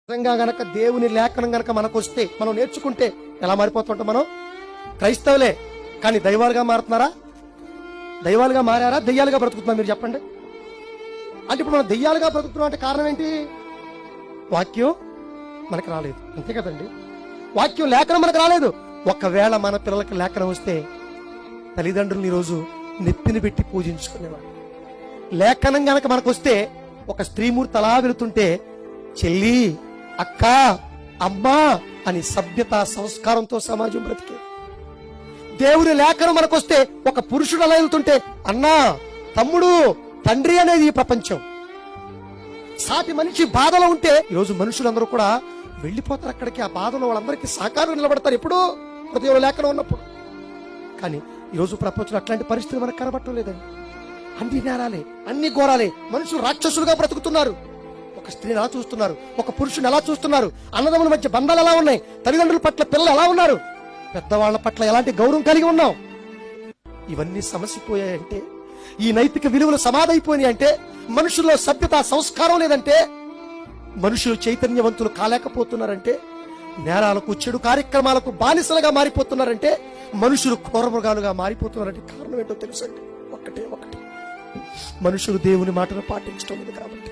నిజంగా గనక దేవుని లేఖనం గనక మనకు వస్తే మనం నేర్చుకుంటే ఎలా మారిపోతుంటాం మనం? క్రైస్తవులే కానీ దైవాలుగా మారుతున్నారా? దైవాలుగా మారారా? దెయ్యాలుగా బ్రతుకుతున్నాం? మీరు చెప్పండి. అంటే ఇప్పుడు మనం దెయ్యాలుగా బ్రతుకుతున్నాం అంటే కారణం ఏంటి? వాక్యం మనకు రాలేదు, అంతే కదండి. వాక్యం లేఖనం మనకు రాలేదు. ఒకవేళ మన పిల్లలకి లేఖనం వస్తే తల్లిదండ్రులు ఈరోజు నెత్తిని పెట్టి పూజించుకునేవాడు. లేఖనం గనక మనకు వస్తే ఒక స్త్రీమూర్తి అలా వెళుతుంటే చెల్లి, అక్క, అమ్మా అని సభ్యత సంస్కారంతో సమాజం బ్రతికే. దేవుని లేఖనం మనకొస్తే ఒక పురుషుడు అలా వెళ్తుంటే అన్నా, తమ్ముడు, తండ్రి అనేది ఈ ప్రపంచం. సాటి మనిషి బాధలో ఉంటే ఈరోజు మనుషులందరూ కూడా వెళ్ళిపోతారు అక్కడికి. ఆ బాధలో వాళ్ళందరికీ సహకారం నిలబడతారు ఎప్పుడో దేవుని లేఖనం ఉన్నప్పుడు. కానీ ఈరోజు ప్రపంచంలో అట్లాంటి పరిస్థితి మనకు కనబడటం లేదండి. అన్ని నేరాలే, అన్ని ఘోరాలే. మనుషులు రాక్షసులుగా బ్రతుకుతున్నారు. ఒక స్త్రీని ఎలా చూస్తున్నారు, ఒక పురుషుని ఎలా చూస్తున్నారు, అన్నదమ్ముల మధ్య బంధాలు ఎలా ఉన్నాయి, తల్లిదండ్రుల పట్ల పిల్లలు ఎలా ఉన్నారు, పెద్దవాళ్ల పట్ల ఎలాంటి గౌరవం కలిగి ఉన్నాం. ఇవన్నీ సమసిపోయాయంటే, ఈ నైతిక విలువలు సమాధైపోయినాయి అంటే, మనుషుల్లో సభ్యత సంస్కారం లేదంటే, మనుషులు చైతన్యవంతులు కాలేకపోతున్నారంటే, నేరాలకు చెడు కార్యక్రమాలకు బానిసలుగా మారిపోతున్నారంటే, మనుషులు క్రూరమృగాలుగా మారిపోతున్నారంటే కారణం ఏంటో తెలుసండి? ఒకటే, మనుషులు దేవుని మాటను పాటించడం లేదు కాబట్టి.